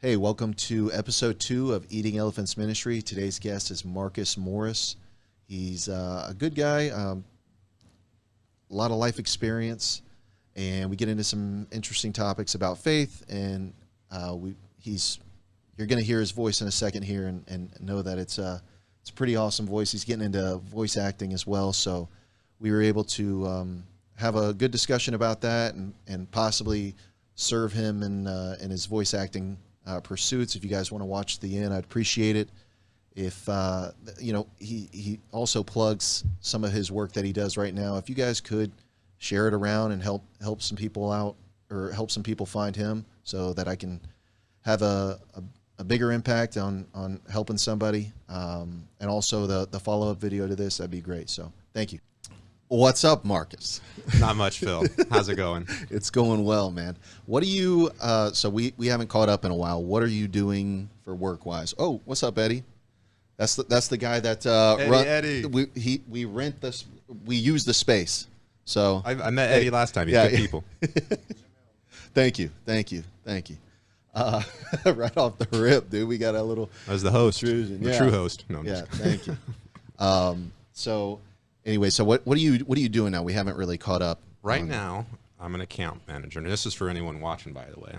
Hey, welcome to episode 2 of Eating Elephants Ministry. Today's guest is Marcus Morris. He's a good guy, a lot of life experience, and we get into some interesting topics about faith. And you're going to hear his voice in a second here, and know that it's a pretty awesome voice. He's getting into voice acting as well, so we were able to have a good discussion about that, and possibly serve him in his voice acting pursuits. If you guys want to watch the end, I'd appreciate it. If he also plugs some of his work that he does right now. If you guys could share it around and help some people out, or help some people find him, so that I can have a bigger impact on helping somebody, and also the follow-up video to this, that'd be great. So thank you. What's up, Marcus? Not much, Phil. How's it going? It's going well, man. What do you, so we haven't caught up in a while. What are you doing for work-wise? Oh, what's up, Eddie? That's the guy that, Eddie. We rent this, we use the space. So I met Eddie last time. He's good people. Thank you. Right off the rip, dude. We got a little. I was the host, intrusion. the true host. No, thank you. So anyway, so what are you doing now? We haven't really caught up. Right now, I'm an account manager, and this is for anyone watching, by the way.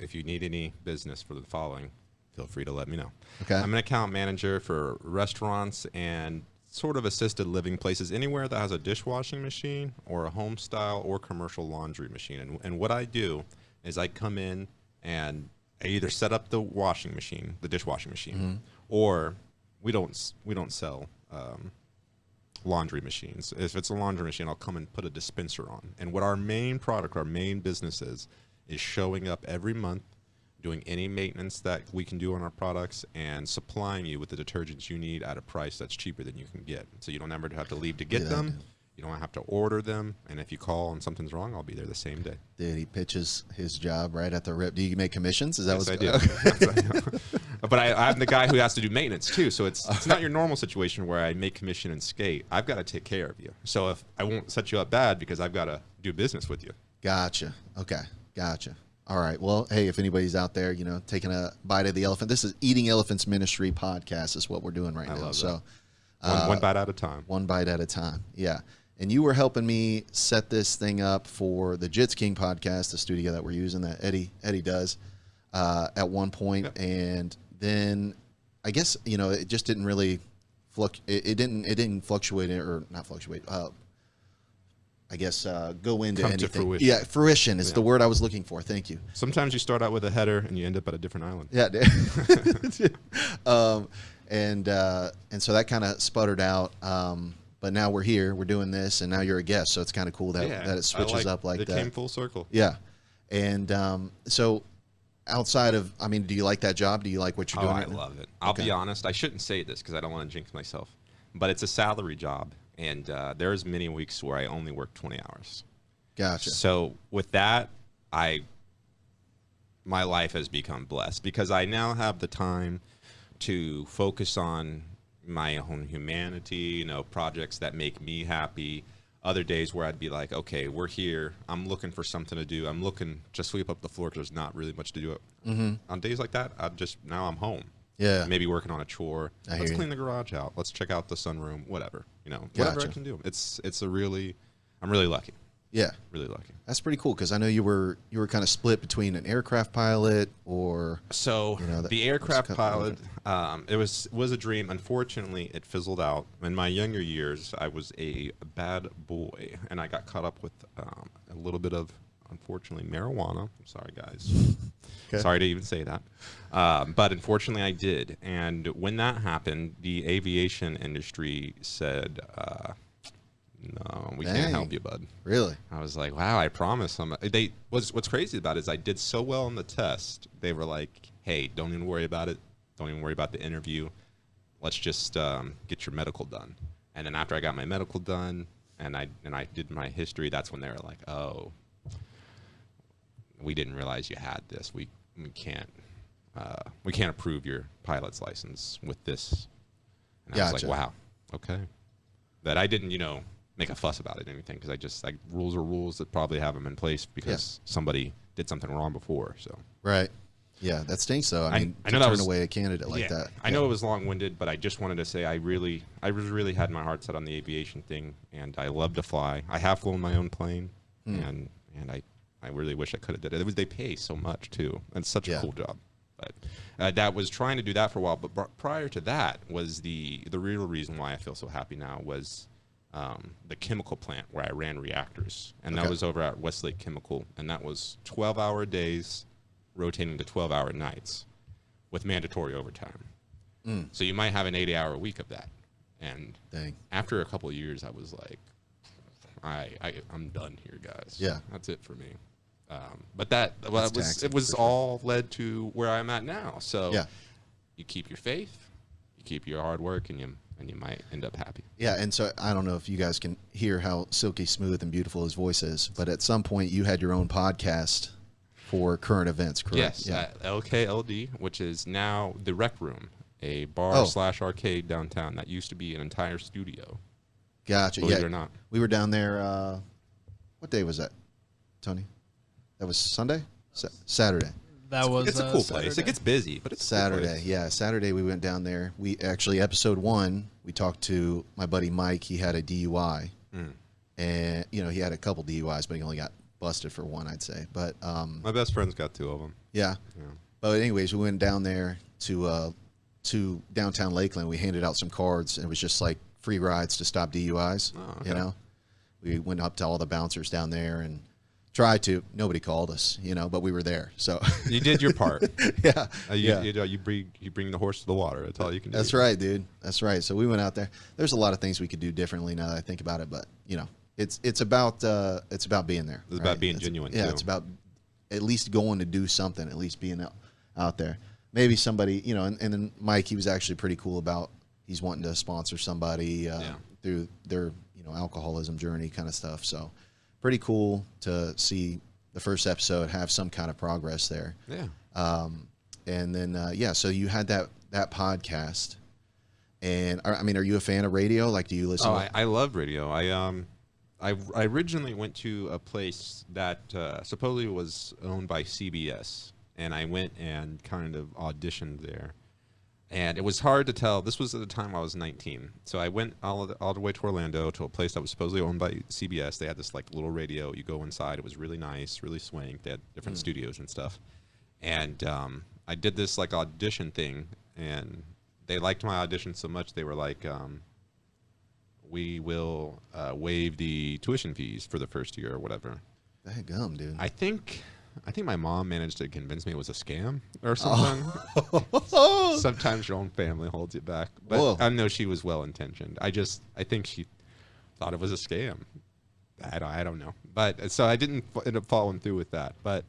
If you need any business for the following, feel free to let me know. Okay. I'm an account manager for restaurants and sort of assisted living places, anywhere that has a dishwashing machine or a home style or commercial laundry machine. And what I do is I come in and I either set up the washing machine, the dishwashing machine, or we don't sell laundry machines. If it's a laundry machine, I'll come and put a dispenser on. And what our main product, our main business is showing up every month, doing any maintenance that we can do on our products, and supplying you with the detergents you need at a price that's cheaper than you can get. So you don't ever have to leave to get them. You don't have to order them. And if you call and something's wrong, I'll be there the same day. Dude, he pitches his job right at the rip. Do you make commissions? Is that yes, what I do. But I'm the guy who has to do maintenance too. So it's not your normal situation where I make commission and skate. I've got to take care of you. So if I won't set you up bad because I've got to do business with you. Gotcha. Okay. Gotcha. All right. Well, hey, if anybody's out there, taking a bite of the elephant, this is Eating Elephants Ministry podcast is what we're doing right now. Love so one bite at a time. One bite at a time. Yeah. And you were helping me set this thing up for the Jits King podcast, the studio that we're using that Eddie does at one point. Yep. And then I guess, it just didn't really it didn't fluctuate, or not fluctuate. I guess go into Come anything. To fruition. Yeah, fruition is the word I was looking for. Thank you. Sometimes you start out with a header and you end up at a different island. Yeah. And so that kind of sputtered out. But now we're here, we're doing this, and now you're a guest. So it's kind of cool that it switches up like that. It came full circle. Yeah. And so outside of, do you like that job? Do you like what you're doing? I love it. I'll be honest. I shouldn't say this because I don't want to jinx myself. But it's a salary job. And there's many weeks where I only work 20 hours. Gotcha. So with that, my life has become blessed because I now have the time to focus on my own humanity, projects that make me happy. Other days where I'd be like, okay, we're here. I'm looking for something to do. I'm looking to sweep up the floor because there's not really much to do. On days like that, now I'm home. Yeah. Maybe working on a chore. Let's clean the garage out. Let's check out the sunroom. Whatever. Whatever I can do. I'm really lucky. Yeah. Really lucky. That's pretty cool because I know you were kind of split between an aircraft pilot or. So the aircraft pilot, it was a dream. Unfortunately, it fizzled out. In my younger years, I was a bad boy, and I got caught up with a little bit of, unfortunately, marijuana. I'm sorry, guys. Okay. Sorry to even say that. But unfortunately, I did. And when that happened, the aviation industry said, no, we can't help you, bud. Really? I was like, wow, I promise. What's crazy about it is I did so well on the test. They were like, hey, don't even worry about it. Don't even worry about the interview. Let's just get your medical done. And then after I got my medical done and I did my history, that's when they were like, oh, we didn't realize you had this. We can't approve your pilot's license with this. And I was like, wow, okay. That I didn't, make a fuss about it or anything because I just rules are rules that probably have them in place because somebody did something wrong before. So right. Yeah, that stinks though. I mean, I to know that turn was away a candidate like that. I know it was long-winded, but I just wanted to say I really had my heart set on the aviation thing, and I love to fly. I have flown my own plane, and I really wish I could have did it. They pay so much too, and it's such a cool job. But that was trying to do that for a while. But prior to that was the real reason why I feel so happy now was the chemical plant where I ran reactors, and that was over at Westlake Chemical, and that was 12-hour days rotating to 12-hour nights with mandatory overtime. So you might have an 80-hour week of that. And after a couple of years, I was like, I'm done here, guys. Yeah. That's it for me. But it was all led to where I'm at now. So you keep your faith, you keep your hard work, and you might end up happy. Yeah, and so I don't know if you guys can hear how silky smooth and beautiful his voice is, but at some point you had your own podcast for current events, correct? Yes, at LKLD, which is now the Rec Room, a bar/arcade downtown that used to be an entire studio. Gotcha. Believe it or not. We were down there, what day was that, Tony? That was Sunday? Saturday. It's a cool place. It gets busy, but it's Saturday. A cool place. Yeah, Saturday we went down there. We actually, episode 1, we talked to my buddy Mike. He had a DUI, and he had a couple DUIs, but he only got busted for one, I'd say. But my best friend's got 2 of them. Yeah. But anyways, we went down there to downtown Lakeland. We handed out some cards, and it was just like free rides to stop DUIs. Oh, okay. We went up to all the bouncers down there and tried to. Nobody called us, but we were there. So you did your part. Yeah. You bring the horse to the water. That's all you can do. That's right, dude. That's right. So we went out there. There's a lot of things we could do differently now that I think about it, but it's about being there. It's about being genuine. Yeah, too. it's about at least going to do something. At least being out there. Maybe somebody, and then Mike, he was actually pretty cool about he's wanting to sponsor somebody through their alcoholism journey kind of stuff. So pretty cool to see the first episode have some kind of progress there. Yeah. And then so you had that podcast, and I mean, are you a fan of radio? Like, do you listen? I love radio. I originally went to a place that supposedly was owned by CBS, and I went and kind of auditioned there. And it was hard to tell. This was at the time I was 19. So I went all the way to Orlando to a place that was supposedly owned by CBS. They had this like little radio. You go inside. It was really nice, really swank. They had different studios and stuff. And I did this like audition thing, and they liked my audition so much they were like, we will waive the tuition fees for the first year or whatever. Daggum, dude. I think my mom managed to convince me it was a scam or something. Sometimes your own family holds you back. But I know she was well-intentioned. I think she thought it was a scam. I don't know. But so I didn't end up following through with that. But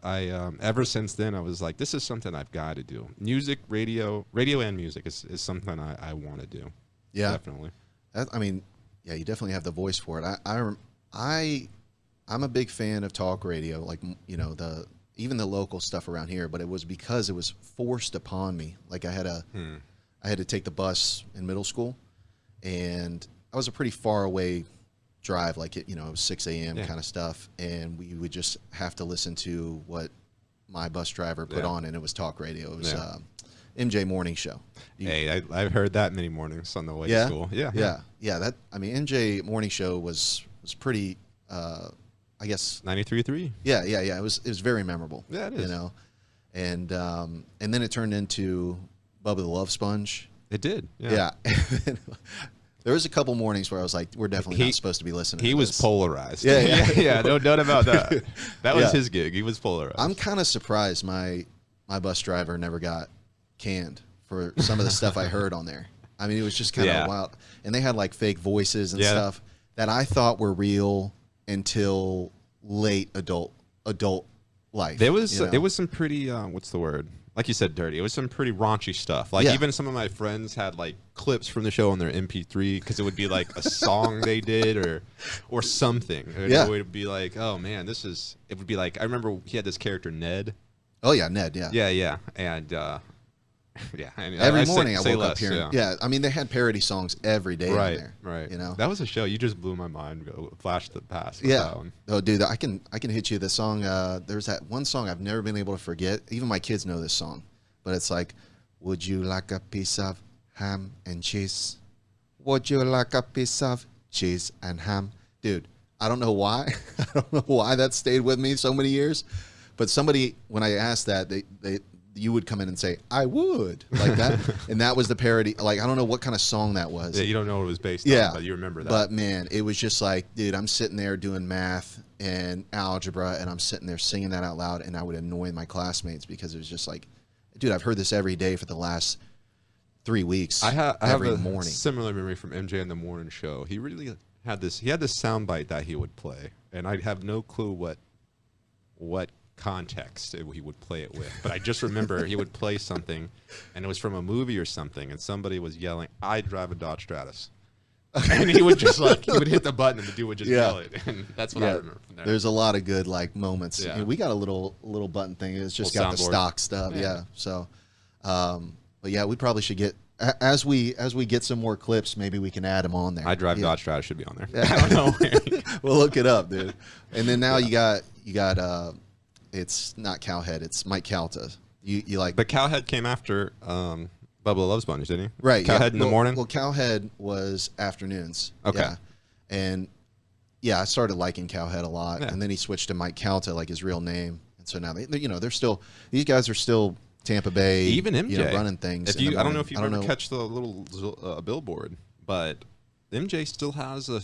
I ever since then, I was like, this is something I've got to do. Music, radio and music is something I want to do. Yeah. Definitely. You definitely have the voice for it. I'm a big fan of talk radio, like, even the local stuff around here, but it was because it was forced upon me. Like I had to take the bus in middle school, and I was a pretty far away drive, like it was 6 a.m. kind of stuff. And we would just have to listen to what my bus driver put on, and it was talk radio. It was MJ Morning Show. I've heard that many mornings on the way to school. Yeah. MJ Morning Show was pretty, I guess 93.3. Yeah. It was very memorable. Yeah, it is. And then it turned into Bubba the Love Sponge. It did. Yeah. There was a couple mornings where I was like, we're definitely not supposed to be listening. He to was this. polarized. Yeah. No doubt about that. That was his gig. He was polarized. I'm kind of surprised my bus driver never got canned for some of the stuff I heard on there. I mean, it was just kind of wild. And they had like fake voices and stuff that I thought were real until late adult life. There was some pretty what's the word? Like you said, dirty. It was some pretty raunchy stuff. Like even some of my friends had like clips from the show on their MP3 because it would be like a song they did or something. It would be like, oh man, it would be like, I remember he had this character Ned. Oh yeah, Ned. Yeah. Yeah. And Yeah, I mean, Every morning I say woke up less, hearing. Yeah, I mean they had parody songs every day right, on there. right. You know, That was a show. You just blew my mind. Go flash the past. With yeah. that one. Oh, dude, I can hit you the song. There's that one song I've never been able to forget. Even my kids know this song, but it's like, "Would you like a piece of ham and cheese? Would you like a piece of cheese and ham?" Dude, I don't know why. I don't know why that stayed with me so many years. But somebody, when I asked that, you would come in and say, "I would," like that, and that was the parody. Like I don't know what kind of song that was. Yeah, you don't know what it was based Yeah, on, but you remember that. But man, it was just like, dude, I'm sitting there doing math and algebra, and I'm sitting there singing that out loud, and I would annoy my classmates because it was just like, dude, I've heard this every day for the last 3 weeks. I have every a morning. similar memory from MJ in the morning show. He really had this. He had this soundbite that he would play, and I'd have no clue what context he would play it with. But I just remember he would play something, and it was from a movie or something, and somebody was yelling, "I drive a Dodge Stratus." And he would just like, he would hit the button and the dude would just yell it. And that's what I remember from there. There's a lot of good like moments. Yeah. You know, we got a little button thing. It's just Little got the soundboard. stock stuff. Yeah. So, but yeah, we probably should get as we get some more clips. Maybe we can add them on there. I drive Yeah. Dodge Stratus should be on there. I don't know where. We'll look it up, dude. And then now you got it's not Cowhead, it's Mike Calta. You like, But Cowhead came after Bubba Loves Bunnies, didn't he? right? Cowhead in the morning. Well, Cowhead was afternoons. Okay. Yeah. And yeah, I started liking Cowhead a lot, Yeah. and then he switched to Mike Calta, like his real name. And so now they're still, these guys are still Tampa Bay, Even MJ running things. If you, I don't know if you ever catch the little billboard, but MJ still has a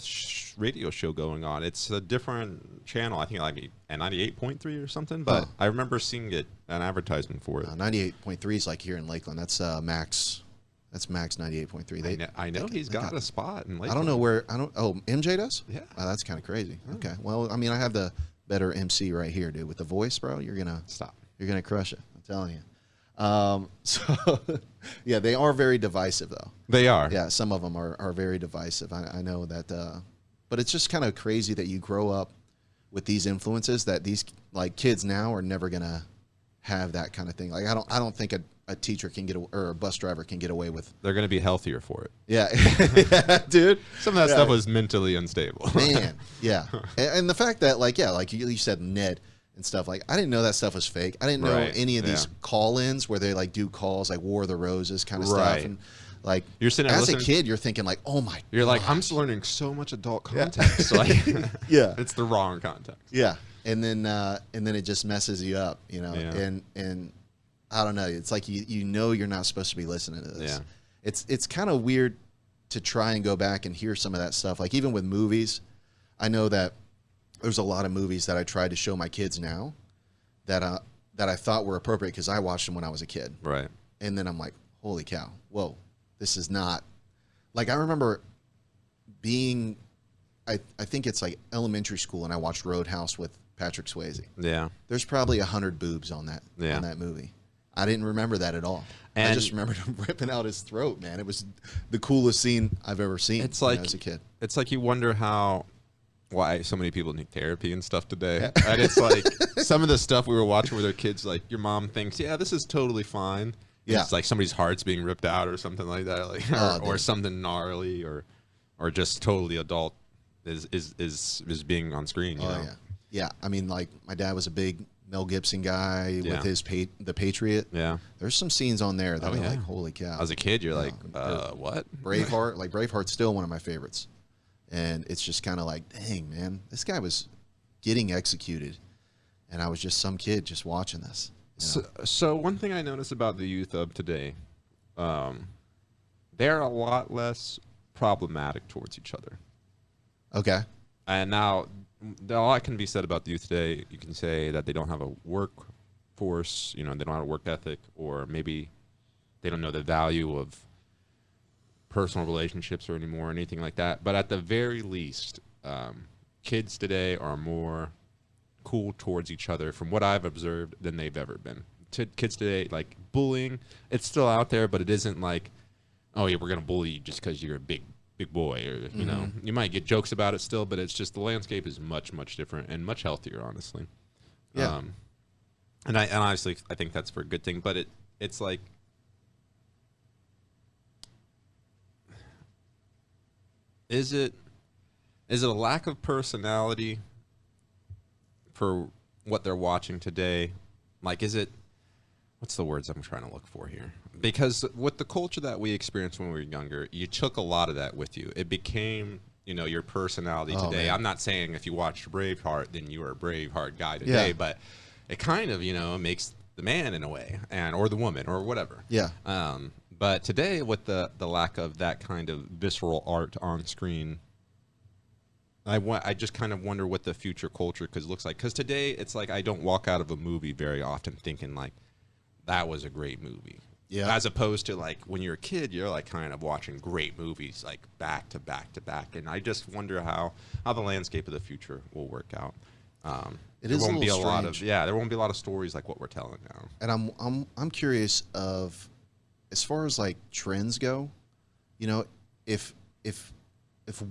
radio show going on. It's a different channel. I think like at 98.3 or something. But I remember seeing it, an advertisement for it. 98.3 is like here in Lakeland. That's Max. That's Max 98.3. I know he's got a spot in Lakeland. I don't know where. Oh, MJ does. Yeah. Oh, that's kind of crazy. Okay. Well, I mean, I have the better MC right here, dude. With the voice, bro, you're gonna crush it. I'm telling you. So yeah, they are very divisive though. They are. Yeah, some of them are very divisive. I know that, but it's just kind of crazy that you grow up with these influences that these like kids now are never gonna have that kind of thing. Like I don't think a teacher can get or a bus driver can get away with. They're going to be healthier for it. Yeah, yeah, dude. Some of that stuff was mentally unstable. Man, yeah, and the fact that like you said Ned and stuff, like I didn't know that stuff was fake. I didn't know any of these call-ins where they like do calls like War of the Roses kind of stuff, and like you're sitting there as a kid, you're thinking like, oh my, you're like, I'm just learning so much adult context. Like, yeah, it's the wrong context. Yeah, and then it just messes you up, you know, and I don't know, it's like you know you're not supposed to be listening to this. Yeah, it's kind of weird to try and go back and hear some of that stuff. Like even with movies, I know that there's a lot of movies that I tried to show my kids now that I thought were appropriate because I watched them when I was a kid. Right. And then I'm like, holy cow, whoa, this is not like I remember being. I think it's like elementary school, and I watched Roadhouse with Patrick Swayze. Yeah. There's probably 100 boobs on that movie. I didn't remember that at all. And I just remembered him ripping out his throat, man. It was the coolest scene I've ever seen. It's like as a kid. It's like you wonder why so many people need therapy and stuff today. And it's like some of the stuff we were watching with our kids, like your mom thinks, yeah, this is totally fine. Yeah. It's like somebody's heart's being ripped out or something like that, like or something gnarly or just totally adult is being on screen. You know? Yeah. I mean, like my dad was a big Mel Gibson guy with his The Patriot. Yeah. There's some scenes on there that are like, holy cow. As a kid, you're like, what? Braveheart. Like Braveheart's still one of my favorites. And it's just kind of like, dang, man, this guy was getting executed. And I was just some kid just watching this. You know? So one thing I notice about the youth of today, they're a lot less problematic towards each other. Okay. And now, a lot can be said about the youth today. You can say that they don't have a workforce, you know, they don't have a work ethic, or maybe they don't know the value of personal relationships or anymore, or anything like that. But at the very least, kids today are more cool towards each other, from what I've observed, than they've ever been. Kids today, like bullying, it's still out there, but it isn't like, oh yeah, we're gonna bully you just because you're a big boy, or you know, you might get jokes about it still, but it's just the landscape is much different and much healthier, honestly. Yeah. And honestly, I think that's for a good thing. But it's like is it a lack of personality for what they're watching today? Like, is it, what's the words I'm trying to look for here? Because with the culture that we experienced when we were younger, you took a lot of that with you. It became, you know, your personality today. Man. I'm not saying if you watched Braveheart, then you are a Braveheart guy today, but it kind of, you know, makes the man in a way, or the woman, or whatever. Yeah. But today, with the lack of that kind of visceral art on screen, I just kind of wonder what the future culture looks like. Because today, it's like I don't walk out of a movie very often thinking like, that was a great movie. Yeah. As opposed to like when you're a kid, you're like kind of watching great movies like back to back to back. And I just wonder how the landscape of the future will work out. There won't be a lot of stories like what we're telling now. And I'm curious of, as far as like trends go, you know, if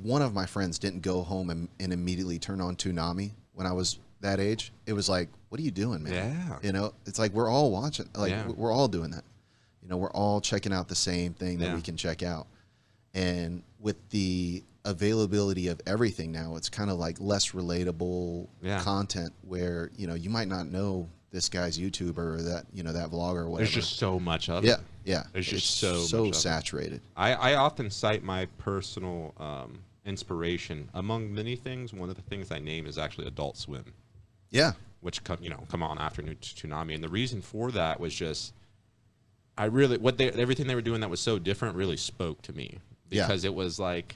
one of my friends didn't go home and immediately turn on Toonami when I was that age, it was like, what are you doing, man? Yeah. You know, it's like we're all watching, like we're all doing that. You know, we're all checking out the same thing that we can check out. And with the availability of everything now, it's kind of like less relatable content where, you know, you might not know this guy's YouTuber or that, you know, that vlogger or whatever. There's just so much of it. Yeah. There's just so saturated. I often cite my personal inspiration. Among many things, one of the things I name is actually Adult Swim. Yeah. Which come on after Toonami. And the reason for that was just, everything they were doing that was so different really spoke to me. Because it was like,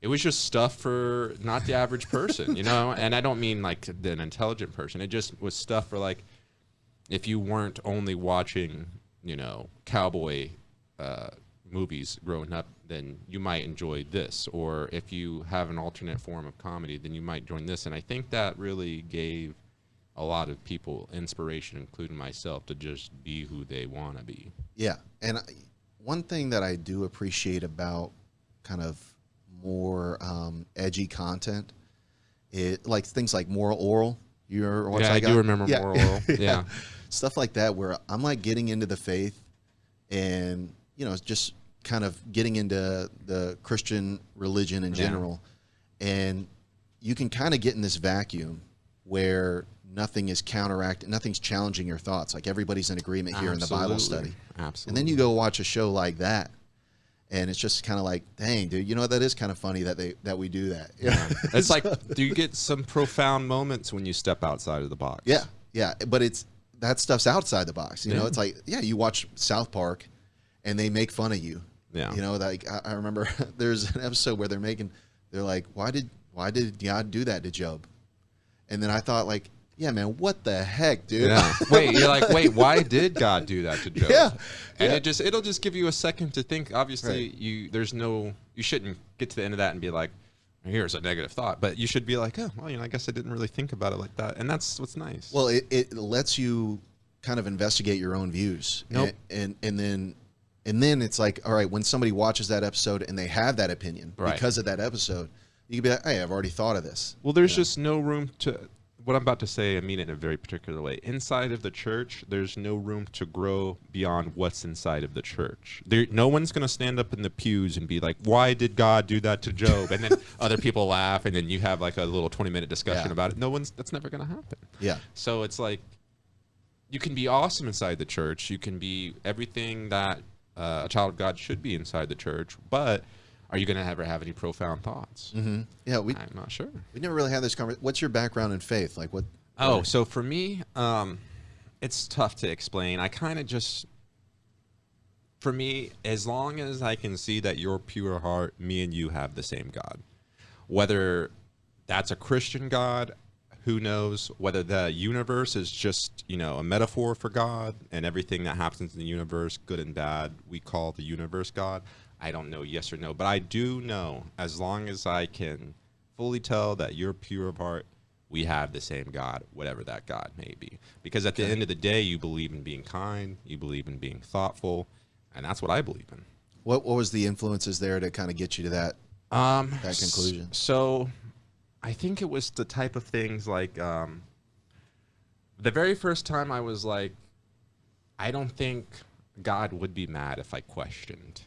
it was just stuff for not the average person, you know? And I don't mean like an intelligent person. It just was stuff for like, if you weren't only watching, you know, cowboy movies growing up, then you might enjoy this. Or if you have an alternate form of comedy, then you might join this. And I think that really gave a lot of people inspiration, including myself, to just be who they want to be. Yeah. And one thing that I do appreciate about kind of more edgy content, like things like Moral Oral. I do remember Moral Oral. Yeah. Stuff like that where I'm like getting into the faith and, you know, just kind of getting into the Christian religion in general. And you can kind of get in this vacuum where nothing is nothing's challenging your thoughts. Like everybody's in agreement here in the Bible study. Absolutely. And then you go watch a show like that, and it's just kind of like, dang, dude, you know, that is kind of funny that we do that. Yeah. It's like, do you get some profound moments when you step outside of the box? Yeah. Yeah. But that stuff's outside the box. You know, it's like, you watch South Park and they make fun of you. Yeah. You know, like I remember there's an episode where they're like, why did God do that to Job? And then I thought, like, yeah, man, what the heck, dude? Yeah. Wait, why did God do that to Job? Yeah. And it'll just give you a second to think. Obviously, you shouldn't get to the end of that and be like, here's a negative thought. But you should be like, oh, well, you know, I guess I didn't really think about it like that. And that's what's nice. Well, it lets you kind of investigate your own views. Nope. And then it's like, all right, when somebody watches that episode and they have that opinion because of that episode, you can be like, hey, I've already thought of this. Well, there's just no room to... What I'm about to say, I mean it in a very particular way. Inside of the church, there's no room to grow beyond what's inside of the church. No one's going to stand up in the pews and be like, why did God do that to Job? And then other people laugh, and then you have like a little 20-minute discussion about it. That's never going to happen. Yeah. So it's like, you can be awesome inside the church. You can be everything that a child of God should be inside the church, but... Are you going to ever have any profound thoughts? Mm-hmm. Yeah, I'm not sure. We never really had this conversation. What's your background in faith? Like what? Oh, so for me, it's tough to explain. I kind of just, for me, as long as I can see that you're pure heart, me and you have the same God. Whether that's a Christian God, who knows? Whether the universe is just, you know, a metaphor for God, and everything that happens in the universe, good and bad, we call the universe God. I don't know yes or no, but I do know as long as I can fully tell that you're pure of heart, we have the same God, whatever that God may be. Because at the end of the day, you believe in being kind, you believe in being thoughtful, and that's what I believe in. What was the influences there to kind of get you to that conclusion? So I think it was the type of things like the very first time I was like, I don't think God would be mad if I questioned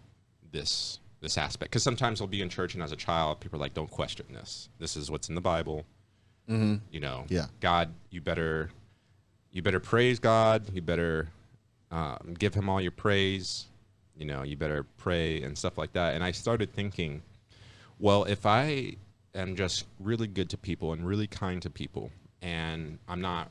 this this aspect. Because sometimes I'll be in church, and as a child, people are like, don't question this. This is what's in the Bible. Mm-hmm. You know, Yeah. God, you better praise God. You better give him all your praise. You know, you better pray and stuff like that. And I started thinking, well, if I am just really good to people and really kind to people, and I'm not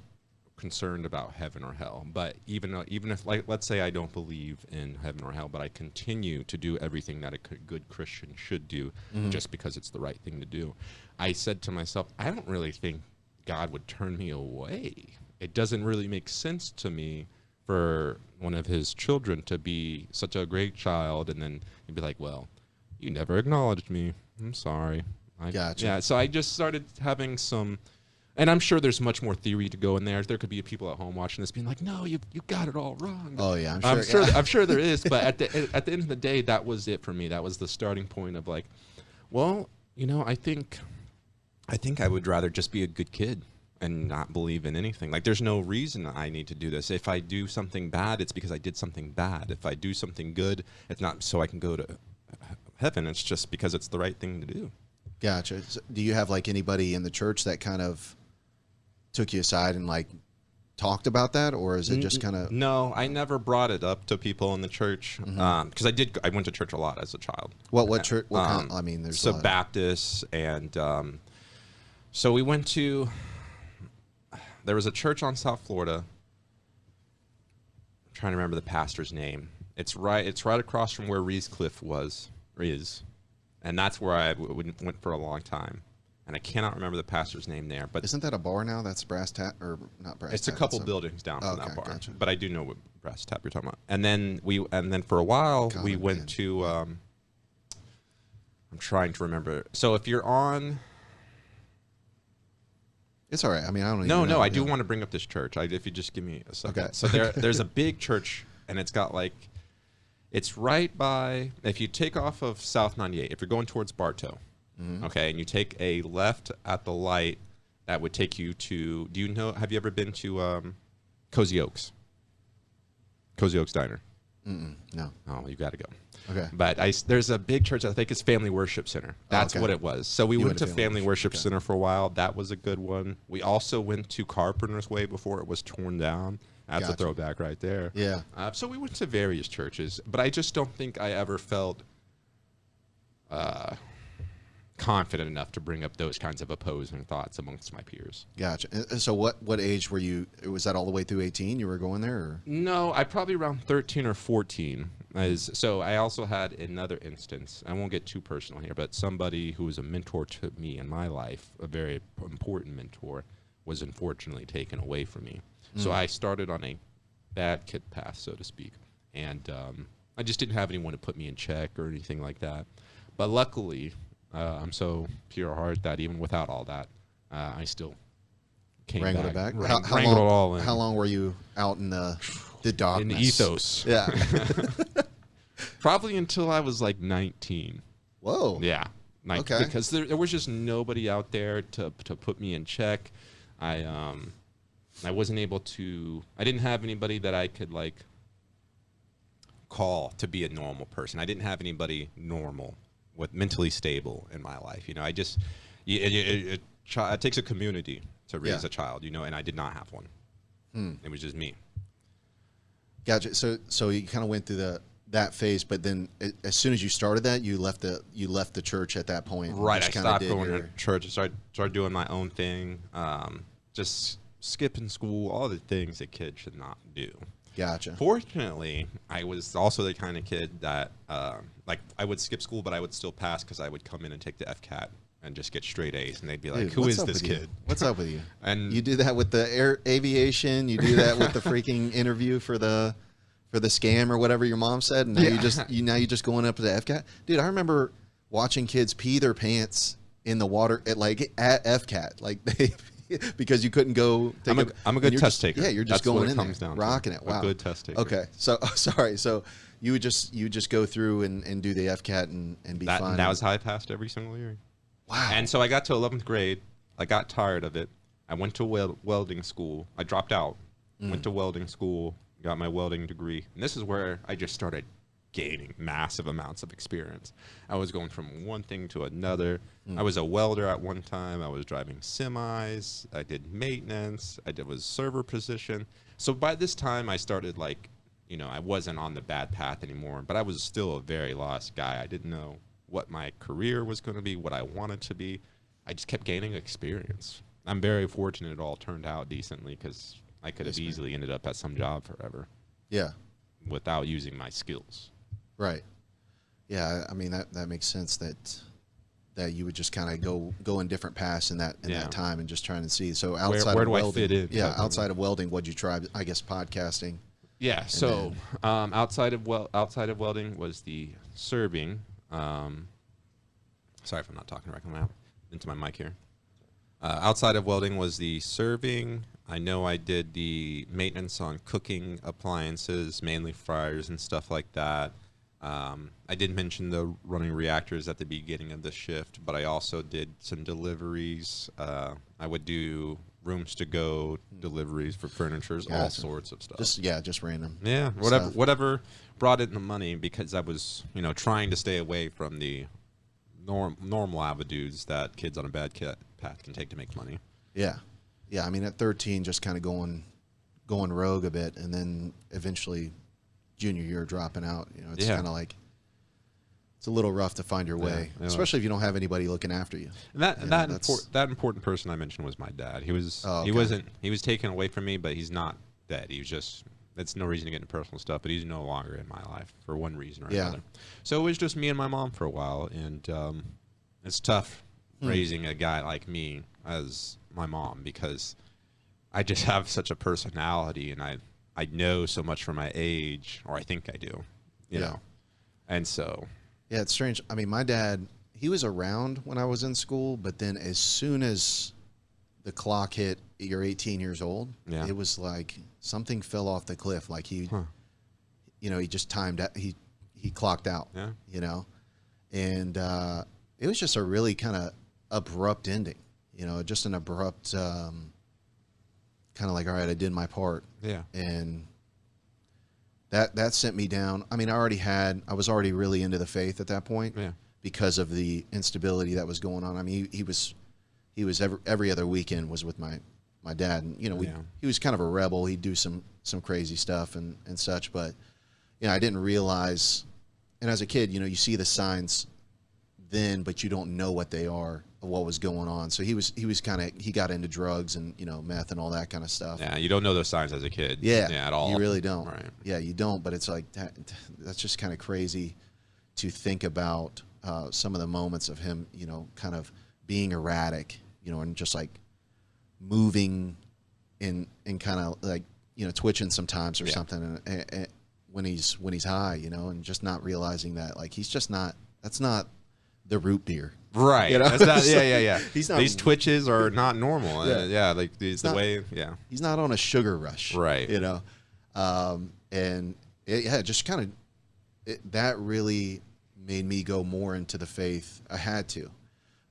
concerned about heaven or hell, but even if, like, let's say I don't believe in heaven or hell, but I continue to do everything that a good Christian should do, just because it's the right thing to do, I said to myself, I don't really think God would turn me away. It doesn't really make sense to me for one of his children to be such a great child, and then he'd be like, well, you never acknowledged me. I'm sorry. Gotcha. Yeah, so I just started having some, and I'm sure there's much more theory to go in there. There could be people at home watching this being like, no, you got it all wrong. Oh, yeah, I'm sure. I'm sure there is, but at the end of the day, that was it for me. That was the starting point of like, well, you know, I think I would rather just be a good kid and not believe in anything. Like, there's no reason I need to do this. If I do something bad, it's because I did something bad. If I do something good, it's not so I can go to heaven. It's just because it's the right thing to do. Gotcha. So do you have like anybody in the church that kind of took you aside and like talked about that, or is it just kind of? No, I never brought it up to people in the church because I went to church a lot as a child. What church? What kind? I mean, there's so Baptist, and so we went to. There was a church on South Florida. I'm trying to remember the pastor's name. It's right across from where Rees Cliff is, and that's where I went for a long time. And I cannot remember the pastor's name there. But isn't that a bar now? That's Brass Tap, or not Brass Tap? It's a couple buildings down from that bar. Gotcha. But I do know what Brass Tap you're talking about. And then for a while we went to. I'm trying to remember. So if you're on. It's all right. I mean, I don't even know. No, I do want to bring up this church. If you just give me a second. Okay. So there's a big church, and it's got like, it's right by, if you take off of South 98, if you're going towards Bartow, okay, and you take a left at the light, that would take you to, have you ever been to Cozy Oaks? Cozy Oaks Diner? No. Oh, you got to go. Okay. But there's a big church, I think it's Family Worship Center. That's what it was. So we went to Family Worship Center for a while. That was a good one. We also went to Carpenter's Way before it was torn down. That's a throwback right there. Yeah. So we went to various churches, but I just don't think I ever felt confident enough to bring up those kinds of opposing thoughts amongst my peers. Gotcha. And so what age were you? Was that all the way through 18 you were going there? Or? No, I probably around 13 or 14. So I also had another instance. I won't get too personal here, but somebody who was a mentor to me in my life, a very important mentor, was unfortunately taken away from me. So I started on a bad kid path, so to speak. And I just didn't have anyone to put me in check or anything like that. But luckily, I'm so pure heart that even without all that, I still came wrangled it back. Wrangled it all in. How long were you out in the darkness? In the ethos. Yeah. Probably until I was like 19. Whoa. Yeah. Okay. Because there was just nobody out there to put me in check. I wasn't able to. I didn't have anybody that I could like call to be a normal person. I didn't have anybody normal with mentally stable in my life. You know, I just it takes a community to raise a child. You know, and I did not have one. It was just me. Gotcha. So you kind of went through that phase, but then as soon as you started that, you left the church at that point. Right. I stopped going to church. I started doing my own thing. Just skipping school, all the things that kids should not do. Gotcha. Fortunately, I was also the kind of kid that, like, I would skip school, but I would still pass because I would come in and take the FCAT and just get straight A's, and they'd be like, Dude, "Who is this kid? What's up with you?" And you do that with the aviation. You do that with the freaking interview for the scam or whatever your mom said, and now you just going up to the FCAT. Dude, I remember watching kids pee their pants in the water at FCAT, like they. Because you couldn't go. I'm a good test taker. Yeah, you're just going in there, rocking it. Wow, a good test taker. Okay, so sorry. So you would just go through and do the FCAT and be fine. That was how I passed every single year. Wow. And so I got to 11th grade. I got tired of it. I went to welding school. I dropped out. Went to welding school. Got my welding degree. And this is where I just started gaining massive amounts of experience. I was going from one thing to another. I was a welder at one time. I was driving semis. I did maintenance. Was server position. So by this time, I started like, you know, I wasn't on the bad path anymore, but I was still a very lost guy. I didn't know what my career was going to be, what I wanted to be. I just kept gaining experience. I'm very fortunate it all turned out decently, because I could have easily ended up at some job forever. Yeah. Without using my skills. Right. Yeah, I mean that makes sense that you would just kind of go in different paths in that time and just trying to see. So outside where of do welding, I fit in? Yeah, outside of welding, what'd you try? I guess podcasting. Yeah. So outside of welding was the serving. Sorry if I'm not talking right now into my mic here. Outside of welding was the serving. I know I did the maintenance on cooking appliances, mainly fryers and stuff like that. I did mention the running reactors at the beginning of the shift, but I also did some deliveries. I would do rooms to go deliveries for furnitures, all sorts of stuff. Just random. Yeah, whatever brought in the money, because I was, you know, trying to stay away from the normal avenues that kids on a bad path can take to make money. Yeah. Yeah, I mean, at 13, just kind of going rogue a bit, and then eventually junior year dropping out. You know, it's kind of like, it's a little rough to find your way, especially if you don't have anybody looking after you. And that important person I mentioned was my dad. He was he was taken away from me, but he's not dead. He was just, that's no reason to get into personal stuff, but he's no longer in my life for one reason or another. So it was just me and my mom for a while, and it's tough raising a guy like me as my mom, because I just have such a personality, and I know so much for my age, or I think I do, you know. And so it's strange. I mean, my dad, he was around when I was in school, but then as soon as the clock hit, you're 18 years old, it was like something fell off the cliff. Like he you know, he just timed out, he clocked out, you know. And it was just a really kind of abrupt ending. You know, just an abrupt, kind of like, all right, I did my part. Yeah. And that sent me down. I mean, I was already really into the faith at that point. Yeah. Because of the instability that was going on. I mean, he was every other weekend was with my dad, and you know, he was kind of a rebel. He'd do some crazy stuff and such, but you know, I didn't realize. And as a kid, you know, you see the signs then, but you don't know what they are, of what was going on. So he got into drugs and, you know, meth and all that kind of stuff. Yeah, you don't know those signs as a kid. Yeah, at all. You really don't. Right. Yeah, you don't. But it's like that's just kind of crazy to think about some of the moments of him, you know, kind of being erratic, you know, and just like moving and kind of like, you know, twitching sometimes or something, and when he's high, you know, and just not realizing that, like, he's just not. That's not the root beer. Right. You know? That's not, He's not, these twitches are not normal. Like the way, He's not on a sugar rush. Right. You know? And it just kind of, that really made me go more into the faith. I had to.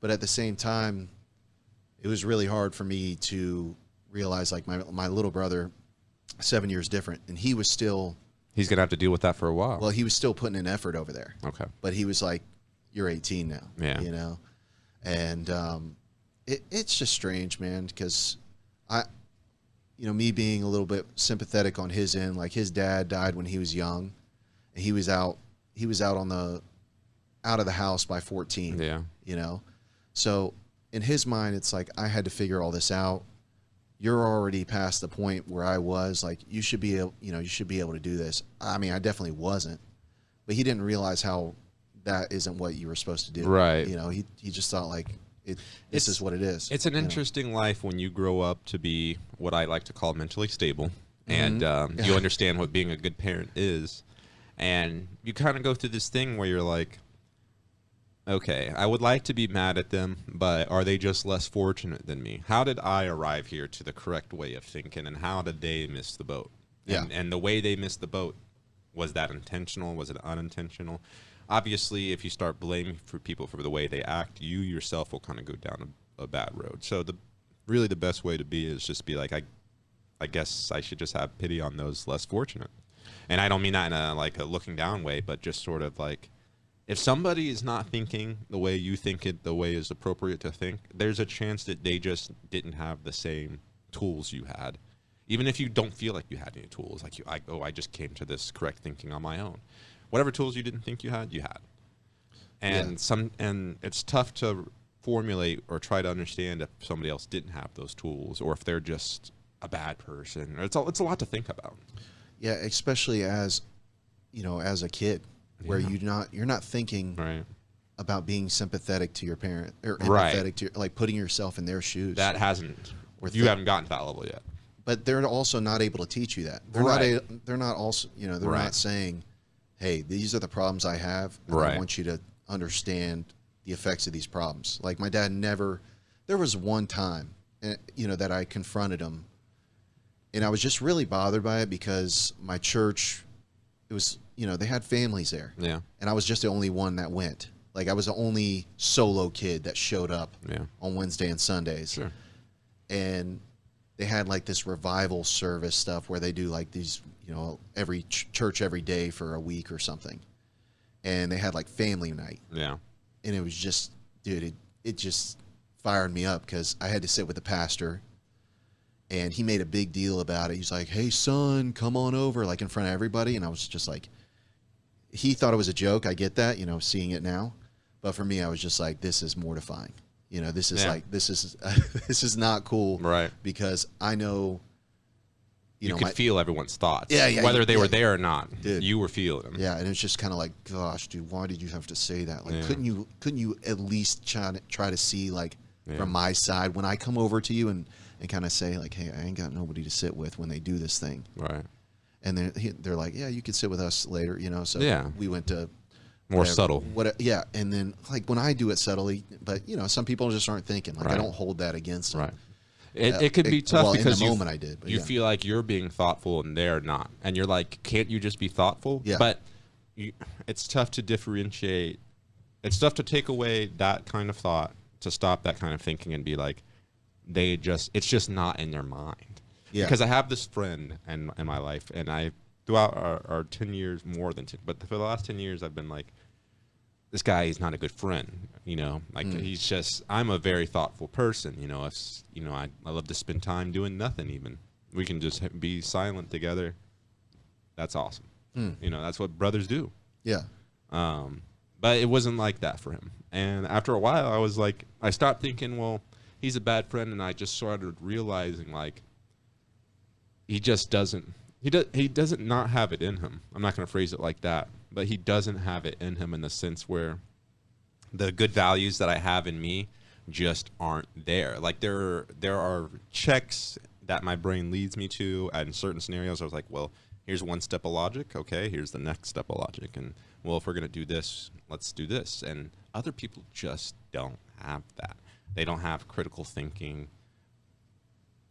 But at the same time, it was really hard for me to realize, like, my little brother, 7 years different, and he was still... He's going to have to deal with that for a while. Well, he was still putting in effort over there. Okay. But he was like, you're 18 now. Yeah. You know? And it's just strange, man, because you know, me being a little bit sympathetic on his end, like, his dad died when he was young, and he was out of the house by 14. Yeah. You know? So in his mind, it's like, I had to figure all this out. You're already past the point where I was. Like, you should be able to do this. I mean, I definitely wasn't, but he didn't realize how that isn't what you were supposed to do. Right. You know, he just thought, like, this is what it is. It's an interesting life when you grow up to be what I like to call mentally stable, and you understand what being a good parent is, and you kind of go through this thing where you're like, okay, I would like to be mad at them, but are they just less fortunate than me? How did I arrive here to the correct way of thinking, and how did they miss the boat? And the way they missed the boat, was that intentional? Was it unintentional? Obviously, if you start blaming for people for the way they act, you yourself will kind of go down a bad road. So really the best way to be is just be like, I guess I should just have pity on those less fortunate. And I don't mean that in a like a looking down way, but just sort of like, if somebody is not thinking the way you think it, the way is appropriate to think, there's a chance that they just didn't have the same tools you had. Even if you don't feel like you had any tools, like I just came to this correct thinking on my own. Whatever tools you didn't think you had, you had. And and it's tough to formulate or try to understand if somebody else didn't have those tools, or if they're just a bad person. It's a lot to think about. Yeah, especially as, you know, as a kid, where you're not thinking about being sympathetic to your parent, or empathetic to like putting yourself in their shoes. That hasn't, you haven't gotten to that level yet. But they're also not able to teach you that. They're not also, you know, they're not saying, hey, these are the problems I have, and I want you to understand the effects of these problems. Like my dad never, there was one time, you know, that I confronted him, and I was just really bothered by it because my church, it was, you know, they had families there. Yeah. And I was just the only one that went. Like I was the only solo kid that showed up on Wednesday and Sundays. Sure. And they had like this revival service stuff where they do like these, you know, every church every day for a week or something. And they had like family night. Yeah. And it was just, dude, it just fired me up because I had to sit with the pastor, and he made a big deal about it. He's like, hey, son, come on over, like in front of everybody. And I was just like, he thought it was a joke. I get that, you know, seeing it now. But for me, I was just like, this is mortifying. You know, this is like, this is not cool. Right. Because I know, you know, could feel everyone's thoughts. Whether they were there or not, dude, you were feeling them. Yeah. And it's just kind of like, gosh, dude, why did you have to say that? Like, couldn't you at least try to see like from my side when I come over to you and kind of say like, hey, I ain't got nobody to sit with when they do this thing. Right. And they're like, yeah, you could sit with us later, you know? So we went to more subtle. Yeah. And then like when I do it subtly, but you know, some people just aren't thinking, like I don't hold that against them. Right. It could be tough because in the moment I did, but you feel like you're being thoughtful and they're not. And you're like, can't you just be thoughtful? Yeah. But it's tough to differentiate. It's tough to take away that kind of thought, to stop that kind of thinking and be like, it's just not in their mind. Yeah. Because I have this friend in my life, and throughout our 10 years, more than 10, but for the last 10 years, I've been like, this guy is not a good friend, you know, like he's just, I'm a very thoughtful person, you know, I love to spend time doing nothing even. We can just be silent together. That's awesome. You know, that's what brothers do. Yeah. But it wasn't like that for him. And after a while, I was like, I stopped thinking, well, he's a bad friend, and I just started realizing like, he doesn't not have it in him. I'm not going to phrase it like that, but he doesn't have it in him in the sense where the good values that I have in me just aren't there. Like there are checks that my brain leads me to, and in certain scenarios I was like, well, here's one step of logic. Okay, here's the next step of logic. And well, if we're going to do this, let's do this. And other people just don't have that. They don't have critical thinking.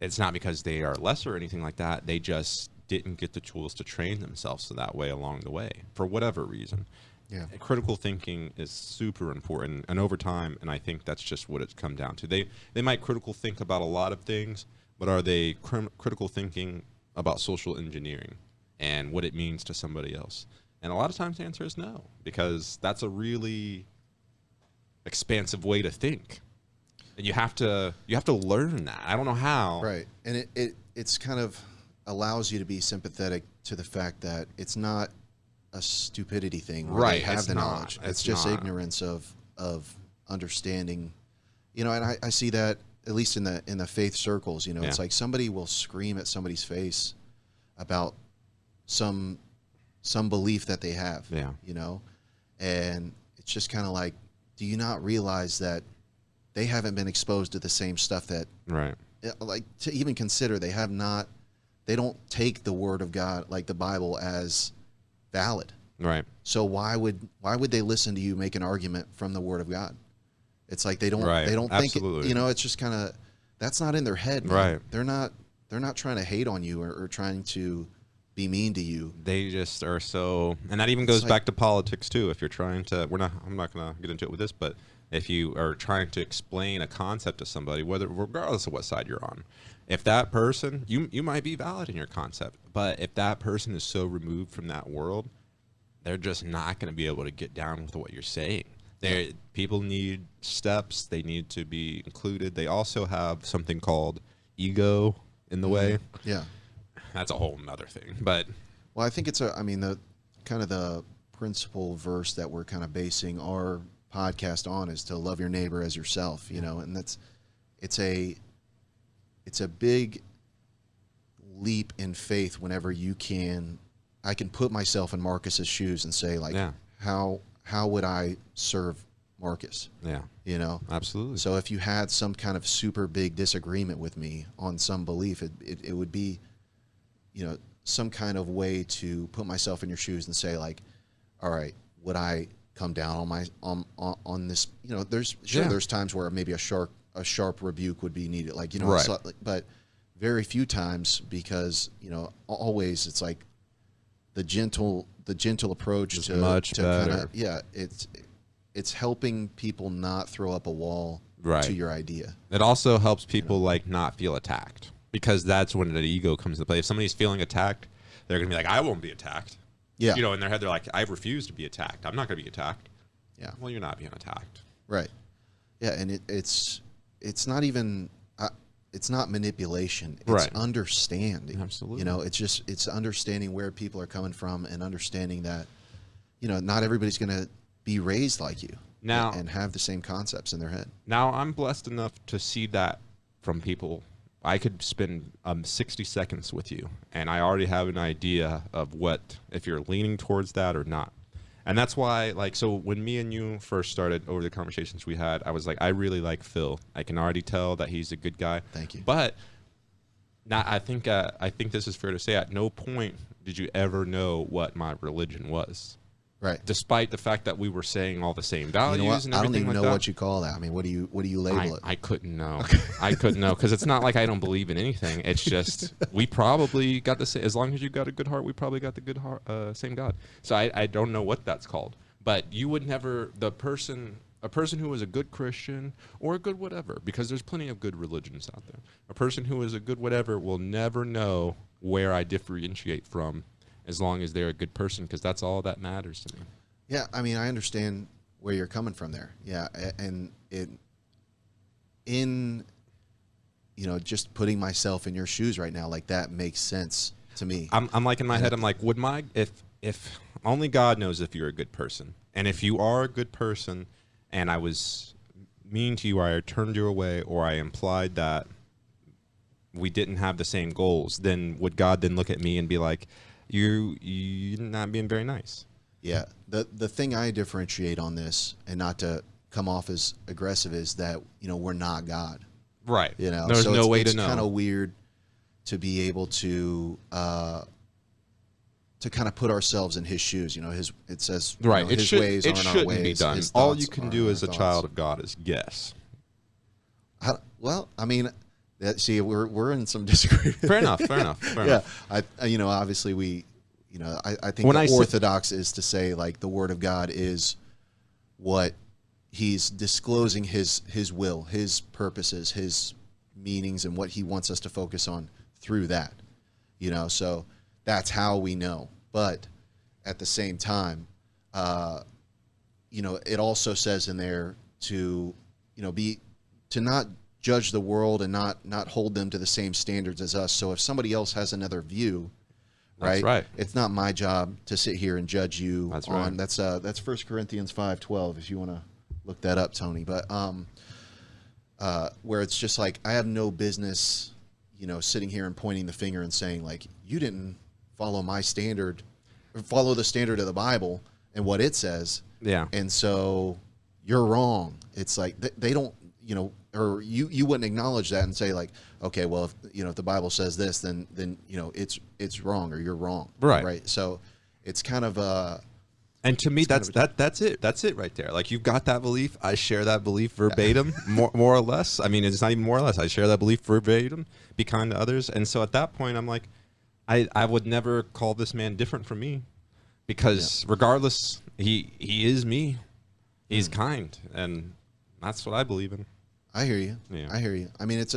It's not because they are less or anything like that. They just didn't get the tools to train themselves to that way along the way for whatever reason. Yeah. Critical thinking is super important, and over time, and I think that's just what it's come down to. They might critical think about a lot of things, but are they critical thinking about social engineering and what it means to somebody else? And a lot of times the answer is no, because that's a really expansive way to think. And you have to learn that. I don't know how. Right. And it's kind of allows you to be sympathetic to the fact that it's not a stupidity thing where they have the knowledge. It's just ignorance of understanding. You know, and I see that at least in the faith circles, you know, it's like somebody will scream at somebody's face about some belief that they have. Yeah. You know? And it's just kind of like, do you not realize that they haven't been exposed to the same stuff that, like, to even consider, they don't take the word of God, like the Bible, as valid. Right. So why would they listen to you make an argument from the word of God? It's like they don't think it, you know, it's just kind of, that's not in their head. Man. Right. They're not trying to hate on you or trying to be mean to you. They just are so, and that even goes back to politics too. If you're trying to, I'm not going to get into it with this, but if you are trying to explain a concept to somebody, whether regardless of what side you're on, if that person, you might be valid in your concept, but if that person is so removed from that world, they're just not going to be able to get down with what you're saying. People need steps. They need to be included. They also have something called ego in the way. Yeah. That's a whole nother thing. But well, I think it's I mean, the kind of the principal verse that we're kind of basing our podcast on is to love your neighbor as yourself, you know, and it's a big leap in faith whenever I can put myself in Marcus's shoes and say, like, how would I serve Marcus? Yeah. You know? Absolutely. So if you had some kind of super big disagreement with me on some belief, it would be, you know, some kind of way to put myself in your shoes and say, like, all right, would I come down on this? You know, there's times where maybe a sharp rebuke would be needed, like, you know, right. But very few times, because, you know, always it's like the gentle approach is to much better. Kinda, it's helping people not throw up a wall to your idea. It also helps people, you know, like, not feel attacked, because that's when the ego comes into play. If somebody's feeling attacked, they're gonna be like, I won't be attacked. Yeah. You know, in their head, they're like, I refuse to be attacked. I'm not gonna be attacked. Yeah. Well, you're not being attacked. Right. Yeah, and it's not even it's not manipulation. It's understanding. Absolutely. You know, it's understanding where people are coming from, and understanding that, you know, not everybody's going to be raised like you now and have the same concepts in their head. Now, I'm blessed enough to see that from people. I could spend 60 seconds with you, and I already have an idea of what, if you're leaning towards that or not. And that's why, like, so when me and you first started, over the conversations we had, I was like, I really like Phil. I can already tell that he's a good guy. Thank you. But now I think this is fair to say, at no point did you ever know what my religion was. Right. Despite the fact that we were saying all the same values, you know what? and everything I don't even like know that. what you call that. I mean, what do you label it? I couldn't know. I couldn't know, because it's not like I don't believe in anything. It's just we probably got the same. As long as you got a good heart, we probably got the good heart, same God. So I don't know what that's called. But you would never, a person who was a good Christian or a good whatever, because there's plenty of good religions out there. A person who is a good whatever will never know where I differentiate from, as long as they're a good person, because that's all that matters to me. Yeah, I mean, I understand where you're coming from there. Yeah, and in you know, just putting myself in your shoes right now, like, that makes sense to me. I'm like, in my head, I'm like, would my if only God knows if you're a good person, and if you are a good person, and I was mean to you, or I turned you away, or I implied that we didn't have the same goals, then would God then look at me and be like, you're not being very nice? Yeah, the thing I differentiate on this, and not to come off as aggressive, is that, you know, we're not God. Right. You know, there's so no way to know. It's kind of weird to be able to kind of put ourselves in His shoes. You know, it says, right. You know, His ways aren't our ways. Be done. All you can do as a child of God is guess. Well, I mean, see, we're in some disagreement. Fair enough. Fair enough. You know, obviously I think the orthodox is to say, like, the Word of God is what He's disclosing His will, His purposes, His meanings, and what He wants us to focus on through that. You know, so that's how we know. But at the same time, you know, it also says in there to, you know, to not judge the world and not hold them to the same standards as us. So if somebody else has another view, That's right. it's not my job to sit here and judge you. That's on right. That's 1 Corinthians 5:12, if you want to look that up, Tony. But where it's just like, I have no business, you know, sitting here and pointing the finger and saying, like, you didn't follow my standard, or follow the standard of the Bible and what it says. Yeah. And so you're wrong. It's like they don't, you know, or you wouldn't acknowledge that and say, like, okay, well, if, you know, if the Bible says this, then you know, it's wrong, or you're wrong. Right. So it's kind of and to me, that's it. That's it right there. Like, you've got that belief. I share that belief verbatim, more or less. I mean, it's not even more or less. I share that belief verbatim. Be kind to others. And so at that point, I'm like, I would never call this man different from me, because regardless, he is me. He's kind, and That's what I believe in. I hear you. Yeah. I hear you. I mean, it's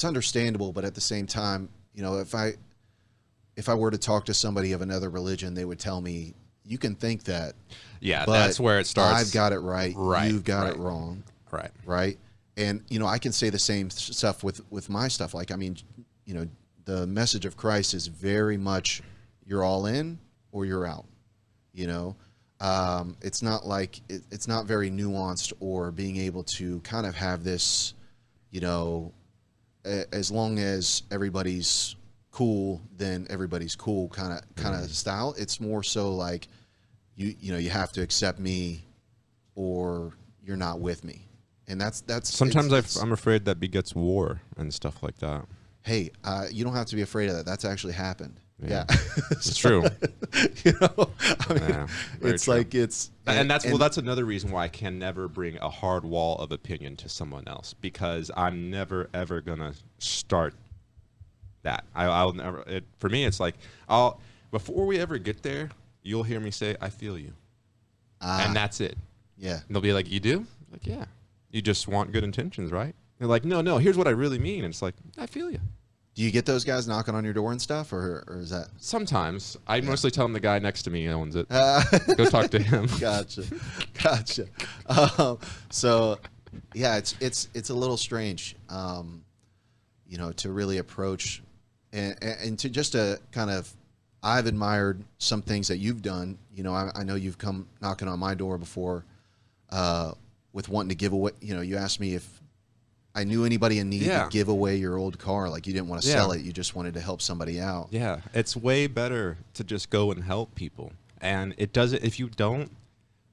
understandable, but at the same time, you know, if I were to talk to somebody of another religion, they would tell me, you can think that. Yeah, but that's where it starts. I've got it right. You've got it wrong. Right. Right. And, you know, I can say the same stuff with my stuff. Like, I mean, you know, the message of Christ is very much you're all in or you're out, you know. It's not like it's not very nuanced, or being able to kind of have this, you know, as long as everybody's cool, then everybody's cool kind of style. It's more so like you know, you have to accept me or you're not with me. And that's sometimes I'm afraid that begets war and stuff like that. Hey, you don't have to be afraid of that. That's actually happened. Yeah. It's true. You know, I mean, it's true. like that's another reason why I can never bring a hard wall of opinion to someone else, because I'm never ever gonna start that. I'll never. For me, it's like before we ever get there, you'll hear me say, "I feel you," and that's it. Yeah. And they'll be like, "You do?" Like, yeah. You just want good intentions, right? They're like, no, here's what I really mean. And it's like, I feel you. Do you get those guys knocking on your door and stuff, or is that? Sometimes. I mostly tell them the guy next to me owns it. Go talk to him. Gotcha. So, yeah, it's a little strange, you know, to really approach and to just to kind of. I've admired some things that you've done. You know, I know you've come knocking on my door before. With wanting to give away, you know, you asked me if I knew anybody in need to give away your old car. Like, you didn't want to sell it. You just wanted to help somebody out. Yeah. It's way better to just go and help people. And it doesn't, if you don't,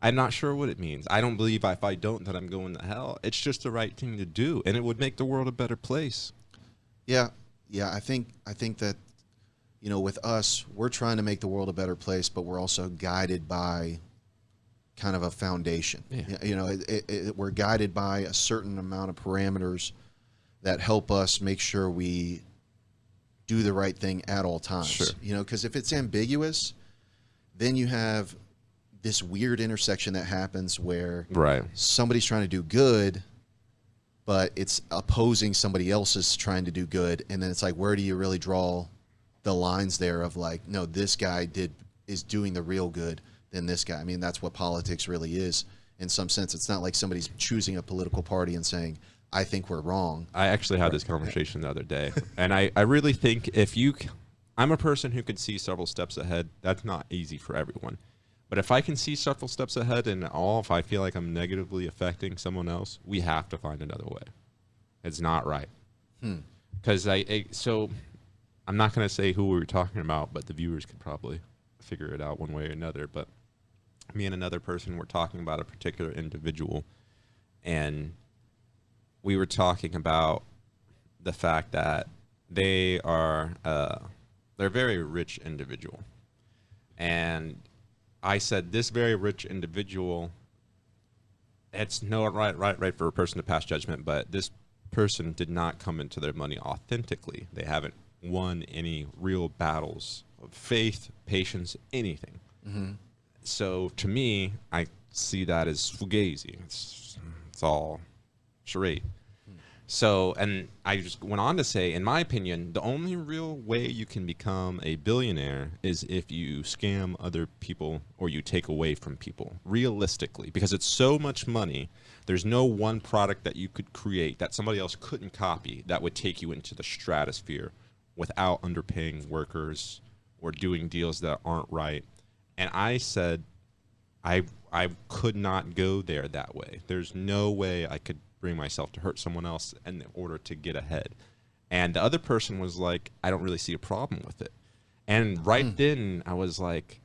I'm not sure what it means. I don't believe if I don't that I'm going to hell. It's just the right thing to do. And it would make the world a better place. Yeah. Yeah. I think that, you know, with us, we're trying to make the world a better place, but we're also guided by kind of a foundation. You know, we're guided by a certain amount of parameters that help us make sure we do the right thing at all times. Sure. You know, because if it's ambiguous, then you have this weird intersection that happens where somebody's trying to do good, but it's opposing somebody else's trying to do good. And then it's like, where do you really draw the lines there of like, no, this guy is doing the real good than this guy. I mean, that's what politics really is. In some sense, it's not like somebody's choosing a political party and saying, I think we're wrong. I actually had this conversation the other day. And I really think I'm a person who can see several steps ahead. That's not easy for everyone. But if I can see several steps ahead if I feel like I'm negatively affecting someone else, we have to find another way. It's not right. Because so I'm not going to say who we were talking about, but the viewers could probably figure it out one way or another. But me and another person were talking about a particular individual, and we were talking about the fact that they're a very rich individual. And I said, this very rich individual, it's no right for a person to pass judgment, but this person did not come into their money authentically. They haven't won any real battles of faith, patience, anything. So to me, I see that as fugazi. It's all charade. So, and I just went on to say, in my opinion, the only real way you can become a billionaire is if you scam other people or you take away from people, realistically, because it's so much money. There's no one product that you could create that somebody else couldn't copy that would take you into the stratosphere without underpaying workers or doing deals that aren't right. And I said, I could not go there that way. There's no way I could bring myself to hurt someone else in order to get ahead. And the other person was like, I don't really see a problem with it. And then I was like,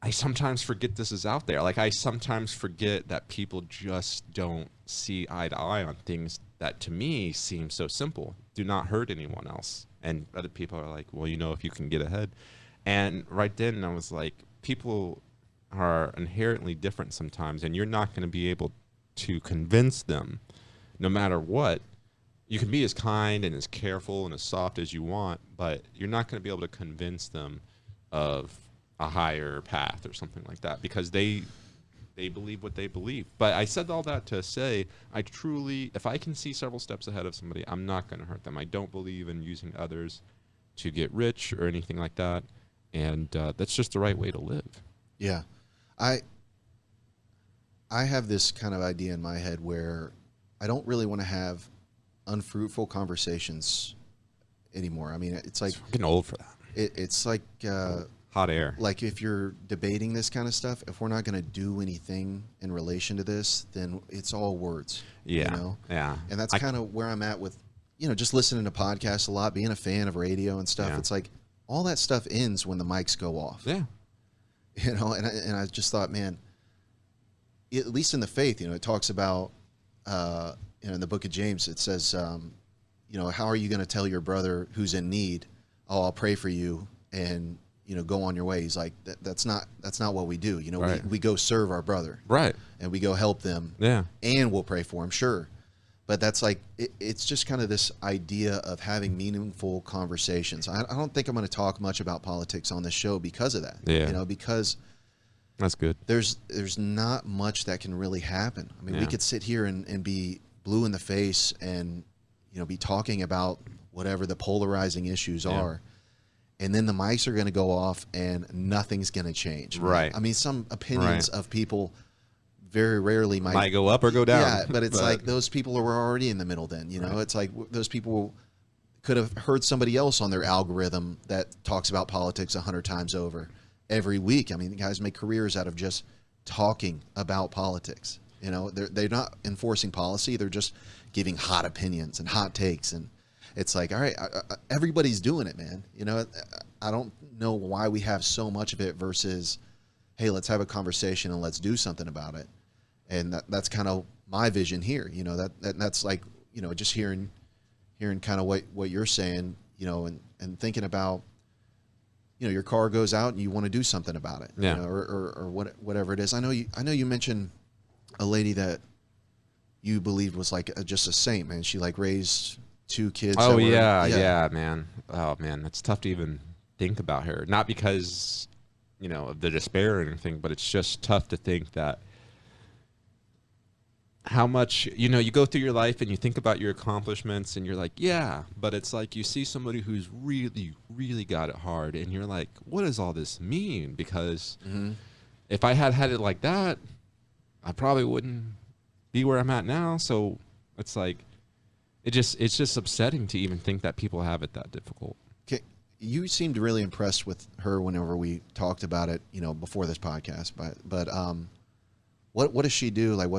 I sometimes forget this is out there. Like, I sometimes forget that people just don't see eye to eye on things that to me seem so simple. Do not hurt anyone else. And other people are like, well, you know, if you can get ahead. And right then I was like, people are inherently different sometimes, and you're not going to be able to convince them no matter what. You can be as kind and as careful and as soft as you want, but you're not going to be able to convince them of a higher path or something like that, because they they believe what they believe. But I said all that to say, I truly, if I can see several steps ahead of somebody, I'm not going to hurt them. I don't believe in using others to get rich or anything like that. And that's just the right way to live. Yeah. I have this kind of idea in my head where I don't really want to have unfruitful conversations anymore. I mean, it's like I'm getting old for that. It's like Hot air. like if you're debating this kind of stuff, if we're not going to do anything in relation to this, then it's all words. Yeah. You know? Yeah. And that's kind of where I'm at with, just listening to podcasts a lot, being a fan of radio and stuff. Yeah. It's like all that stuff ends when the mics go off. Yeah. And I just thought, man, at least in the faith, it talks about, in the book of James, it says, how are you going to tell your brother who's in need, oh, I'll pray for you, and go on your way. He's like, that's not what we do. Right. We go serve our brother, Right. and we go help them, Yeah. and we'll pray for him, sure. But that's like, it's just kind of this idea of having meaningful conversations. I don't think I'm going to talk much about politics on this show because of that. Yeah. Because That's good. there's not much that can really happen. I mean, we Yeah. could sit here and be blue in the face and, be talking about whatever the polarizing issues Yeah. are. And then the mics are going to go off and nothing's going to change. Right. I mean, some opinions Right. of people very rarely Might go up or go down. Yeah, but it's like those people were already in the middle then, Right. It's like those people could have heard somebody else on their algorithm that talks about politics 100 times over every week. I mean, the guys make careers out of just talking about politics. They're not enforcing policy. They're just giving hot opinions and hot takes. And it's like, all right, everybody's doing it, man. I don't know why we have so much of it versus, hey, let's have a conversation and let's do something about it. And that's kind of my vision here. That's like, just hearing kind of what you're saying, and thinking about, your car goes out and you want to do something about it, Yeah. or whatever it is. I know you mentioned a lady that you believed was like just a saint, man. She like raised 2 kids. Oh, that were, yeah, man. Oh, man. It's tough to even think about her. Not because, of the despair or anything, but it's just tough to think that how much, you go through your life and you think about your accomplishments and you're like, yeah, but it's like you see somebody who's really, really got it hard and you're like, what does all this mean? Because if I had it like that, I probably wouldn't be where I'm at now. So it's like, it's just upsetting to even think that people have it that difficult. Okay. You seemed really impressed with her whenever we talked about it, before this podcast, but what does she do? Like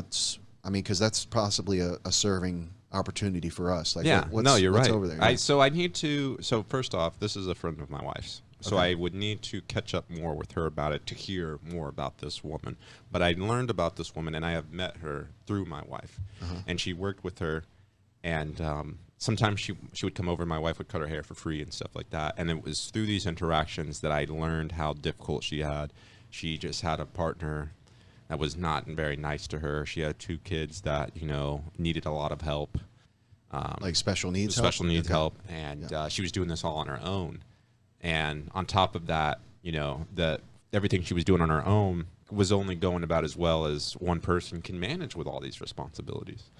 because that's possibly a serving opportunity for us. Like, yeah, what's, no, you're what's right. over there? So first off, this is a friend of my wife's. So Okay. I would need to catch up more with her about it to hear more about this woman. But I learned about this woman, and I have met her through my wife. And she worked with her, and sometimes she would come over, and my wife would cut her hair for free and stuff like that. And it was through these interactions that I learned how difficult she had. She just had a partner that was not very nice to her. She had 2 kids that, needed a lot of help. Like special needs help. And she was doing this all on her own. And on top of that, everything she was doing on her own was only going about as well as one person can manage with all these responsibilities.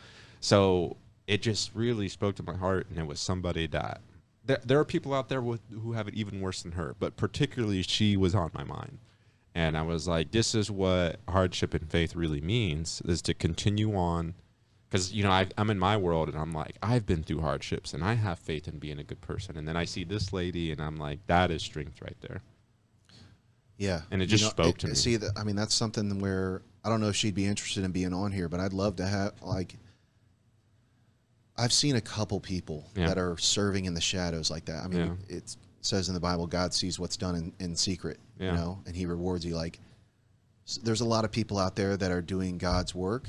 So it just really spoke to my heart, and it was somebody that there are people out there who have it even worse than her, but particularly she was on my mind. And I was like, this is what hardship in faith really means, is to continue on. Because, I'm in my world, and I'm like, I've been through hardships, and I have faith in being a good person. And then I see this lady, and I'm like, that is strength right there. Yeah. And it just spoke to me. See, that's something where I don't know if she'd be interested in being on here, but I'd love to have, I've seen a couple people that are serving in the shadows like that. I mean, it says in the Bible, God sees what's done in secret, and he rewards you. Like, there's a lot of people out there that are doing God's work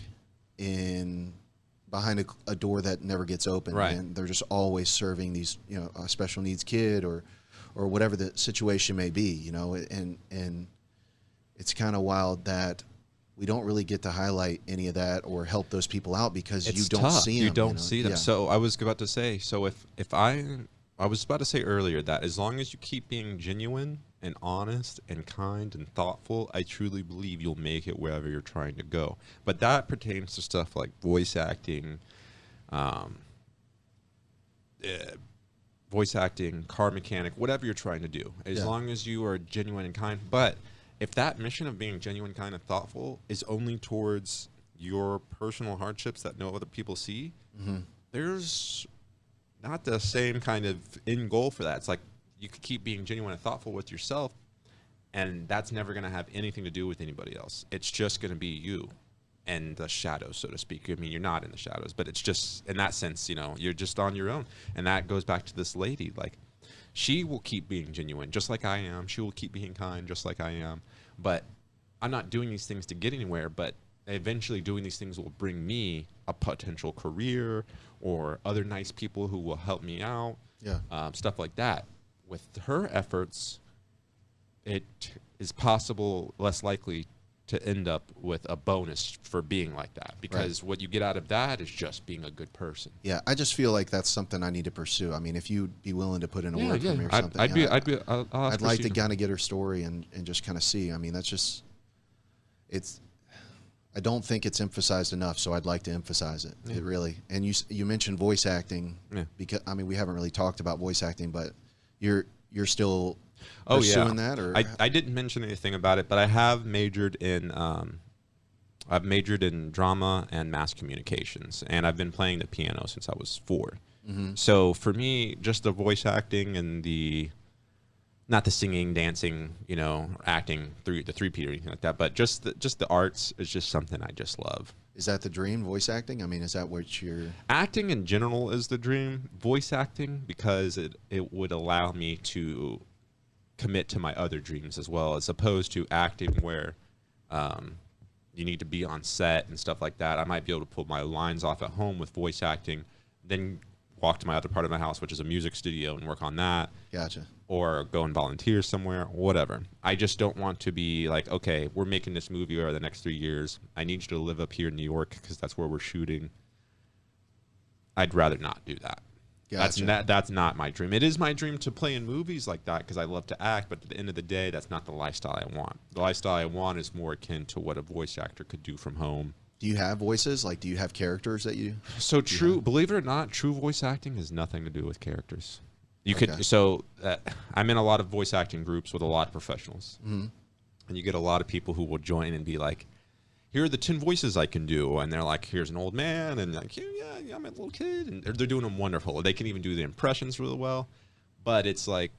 behind a door that never gets open, and they're just always serving these, a special needs kid or whatever the situation may be, and it's kind of wild that we don't really get to highlight any of that or help those people out because It's you don't tough. see them. You don't see them. Yeah. So I was about to say, I was about to say earlier that as long as you keep being genuine and honest and kind and thoughtful, I truly believe you'll make it wherever you're trying to go. But that pertains to stuff like voice acting, um, car mechanic, whatever you're trying to do, as long as you are genuine and kind. But if that mission of being genuine, kind, and thoughtful is only towards your personal hardships that no other people see, there's not the same kind of end goal for that. It's like you could keep being genuine and thoughtful with yourself, and that's never going to have anything to do with anybody else. It's just going to be you and the shadows, so to speak. I mean, you're not in the shadows, but it's just, in that sense, you know, you're just on your own. And that goes back to this lady. Like, she will keep being genuine, just like I am. She will keep being kind, just like I am. But I'm not doing these things to get anywhere, but eventually doing these things will bring me a potential career or other nice people who will help me out, stuff like that. With her efforts, it is possible, less likely to end up with a bonus for being like that, because what you get out of that is just being a good person. Yeah, I just feel like that's something I need to pursue. I mean, if you'd be willing to put in a word for me or something, I'd like to kind of get her story and just kind of see. I mean, that's just, I don't think it's emphasized enough, so I'd like to emphasize it. It really. And you mentioned voice acting, because I mean, we haven't really talked about voice acting, but you're still pursuing that, or I didn't mention anything about it, but I have majored in drama and mass communications, and I've been playing the piano since I was 4. So for me, just the voice acting and not the singing, dancing, you know, acting, the 3P or anything like that, but just the arts is just something I just love. Is that the dream, voice acting? I mean, is that what you're... Acting in general is the dream. Voice acting, because it would allow me to commit to my other dreams as well, as opposed to acting where you need to be on set and stuff like that. I might be able to pull my lines off at home with voice acting, then walk to my other part of my house, which is a music studio, and work on that. Gotcha. Or go and volunteer somewhere, whatever. I just don't want to be like, okay, we're making this movie over the next 3 years. I need you to live up here in New York because that's where we're shooting. I'd rather not do that. Gotcha. That's not my dream. It is my dream to play in movies like that because I love to act, but at the end of the day, that's not the lifestyle I want. The lifestyle I want is more akin to what a voice actor could do from home. Do you have voices? Like, do you have characters that you... So believe it or not, true voice acting has nothing to do with characters. I'm in a lot of voice acting groups with a lot of professionals. And you get a lot of people who will join and be like, here are the 10 voices I can do. And they're like, here's an old man. And like, yeah, I'm a little kid. And they're doing them wonderful. They can even do the impressions really well. But it's like,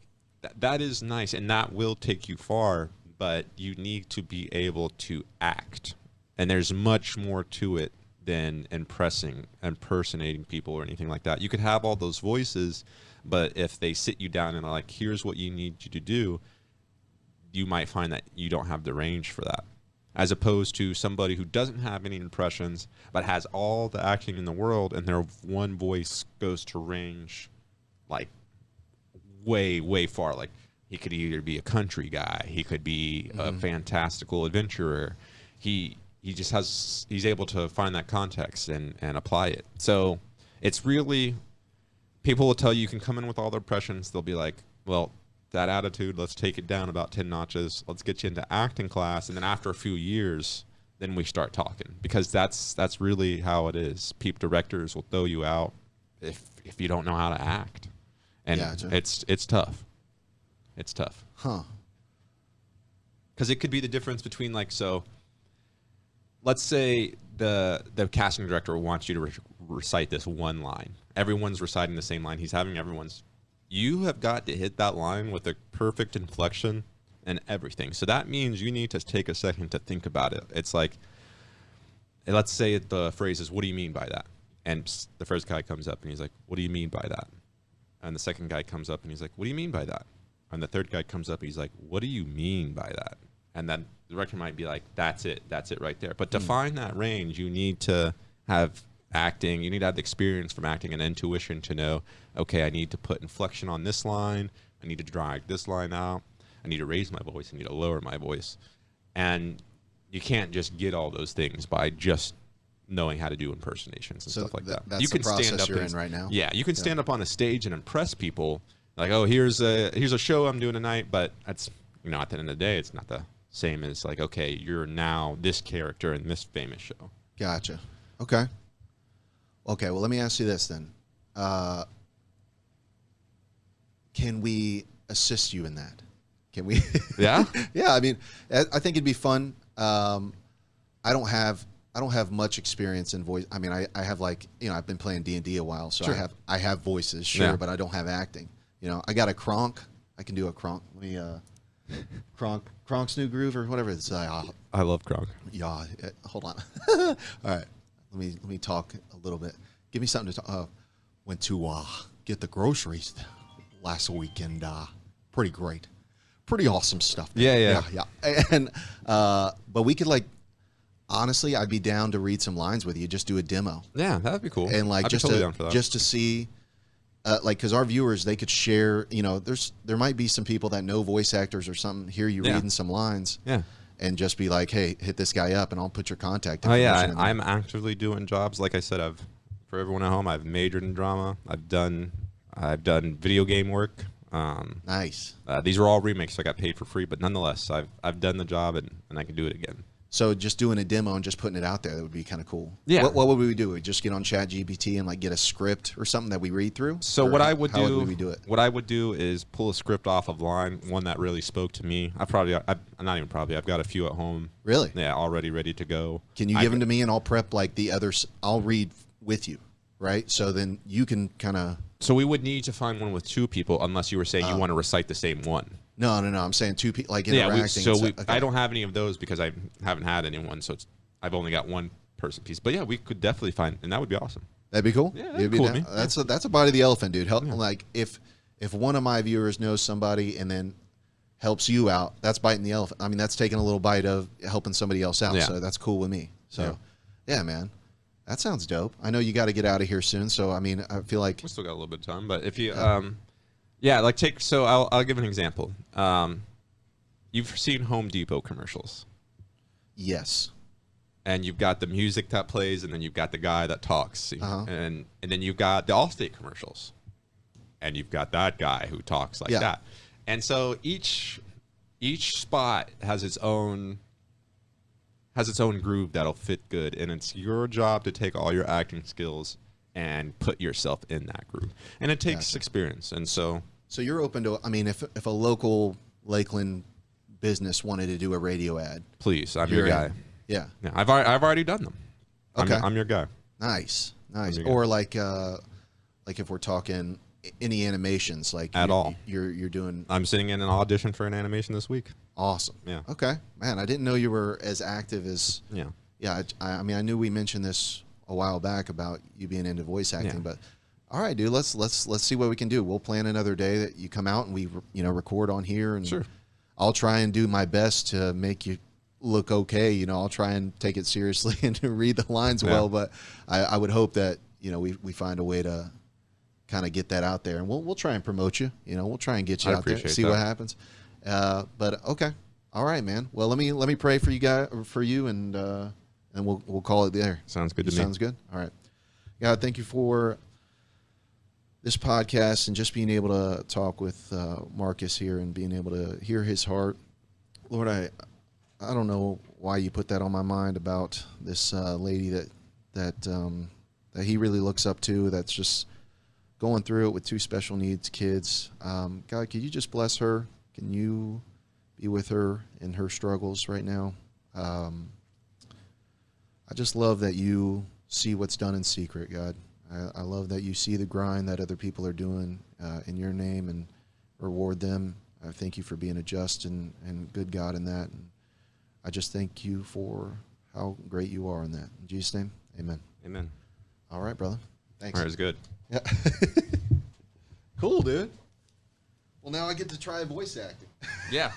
that is nice. And that will take you far. But you need to be able to act. And there's much more to it than impersonating people or anything like that. You could have all those voices, but if they sit you down and are like, here's what you need you to do, you might find that you don't have the range for that. As opposed to somebody who doesn't have any impressions, but has all the acting in the world, and their one voice goes to range like way, way far. Like, he could either be a country guy, he could be a fantastical adventurer. He's able to find that context and apply it. So it's really, people will tell you can come in with all the impressions. They'll be like, well, that attitude, let's take it down about 10 notches. Let's get you into acting class. And then after a few years, then we start talking, because that's really how it is. Directors will throw you out if you don't know how to act. And it's tough. It's tough. Huh. Because it could be the difference between, like, so let's say the casting director wants you to recite this one line. Everyone's reciting the same line. He's having everyone's. You have got to hit that line with a perfect inflection and everything. So that means you need to take a second to think about it. It's like, let's say the phrase is, what do you mean by that? And the first guy comes up and he's like, what do you mean by that? And the second guy comes up and he's like, what do you mean by that? And the third guy comes up and he's like, what do you mean by that? And then the director might be like, that's it right there. But to find that range, you need to have acting, you need to have the experience from acting and intuition to know, okay, I need to put inflection on this line, I need to drag this line out, I need to raise my voice, I need to lower my voice. And you can't just get all those things by just knowing how to do impersonations and stuff like that. That's you can the process stand up you're in right now? Yeah, you can stand up on a stage and impress people. Like, oh, here's a show I'm doing tonight, but you know, at the end of the day, it's not the same as like, okay, you're now this character in this famous show. Gotcha. Okay. Okay. Well, let me ask you this then. Can we assist you in that? Can we? Yeah. Yeah. I mean, I think it'd be fun. I don't have much experience in voice. I mean, I have like, you know, I've been playing D&D a while, so Sure. I have voices, sure, Yeah. but I don't have acting. You know, I got a Kronk. I can do a Kronk. Let me Kronk's New Groove or whatever it's. I love Kronk. Yeah. Hold on. All right. Let me talk a little bit. Give me something to talk. Went to get the groceries last weekend. Pretty great. Pretty awesome stuff. Yeah. And but we could like, honestly, I'd be down to read some lines with you. Just do a demo. Yeah, that'd be cool. And like I'd be totally down for that. just to see, like, because our viewers, they could share. You know, there might be some people that know voice actors or something. Hear you reading some lines. Yeah. And just be like, hey, hit this guy up, and I'll put your contact Oh information. yeah, I'm actively doing jobs. Like I said, for everyone at home, I've majored in drama. I've done video game work. Nice. These are all remakes. So I got paid for free, but nonetheless, I've done the job and I can do it again. So just doing a demo and just putting it out there, that would be kind of cool. Yeah. What would we do? We just get on ChatGPT and like get a script or something that we read through? So Or what how would we do it? What I would do is pull a script off of line, one that really spoke to me. I've got a few at home. Really? Yeah, already ready to go. Can you give them to me and I'll prep like the others? I'll read with you, right? So then you can kind of. So we would need to find one with two people, unless you were saying you want to recite the same one. No. I'm saying two people like interacting. Yeah, I don't have any of those because I haven't had anyone, so I've only got one person piece. But yeah, we could definitely find, and that would be awesome. That'd be cool. Yeah, It'd be cool down- with me. That's a bite of the elephant, dude. Like if one of my viewers knows somebody and then helps you out, that's biting the elephant. I mean, that's taking a little bite of helping somebody else out. Yeah. So that's cool with me. So yeah, man, that sounds dope. I know you got to get out of here soon. So I mean, I feel like We still got a little bit of time, but if you, I'll give an example. You've seen Home Depot commercials, yes. and you've got the music that plays, and then you've got the guy that talks, and then you've got the Allstate commercials, and you've got that guy who talks like that. And so each spot has its own groove that'll fit good, and it's your job to take all your acting skills and put yourself in that groove. And it takes experience. And so you're open to. I mean, if a local Lakeland business wanted to do a radio ad, please, I'm your guy. Yeah. Yeah, I've already done them. Okay. I'm your guy. Nice. your guy. Or like if we're talking any animations, like At all. you're doing I'm sitting in an audition for an animation this week. awesome. Yeah. Okay, man, I didn't know you were as active as. Yeah. Yeah, I mean, I knew we mentioned this a while back about you being into voice acting, but all right, dude, let's see what we can do. We'll plan another day that you come out and we record on here, and Sure. I'll try and do my best to make you look okay. You know, I'll try and take it seriously and to read the lines well, but I would hope that we find a way to kind of get that out there, and we'll try and promote you. We'll try and get you out there, see what happens. But okay, all right, man. Well, let me pray for you, and we'll call it there. Sounds good to me. Sounds good. All right, God, thank you for this podcast and just being able to talk with Marcus here and being able to hear his heart. Lord, I don't know why you put that on my mind about this lady that he really looks up to, that's just going through it with two special needs kids. God, could you just bless her? Can you be with her in her struggles right now? I just love that you see what's done in secret, God. I love that you see the grind that other people are doing in your name and reward them. I thank you for being a just and good God in that. And I just thank you for how great you are in that. In Jesus' name, amen. Amen. All right, brother. Thanks. All right, it's good. Yeah. Cool, dude. Well, now I get to try voice acting. Yeah.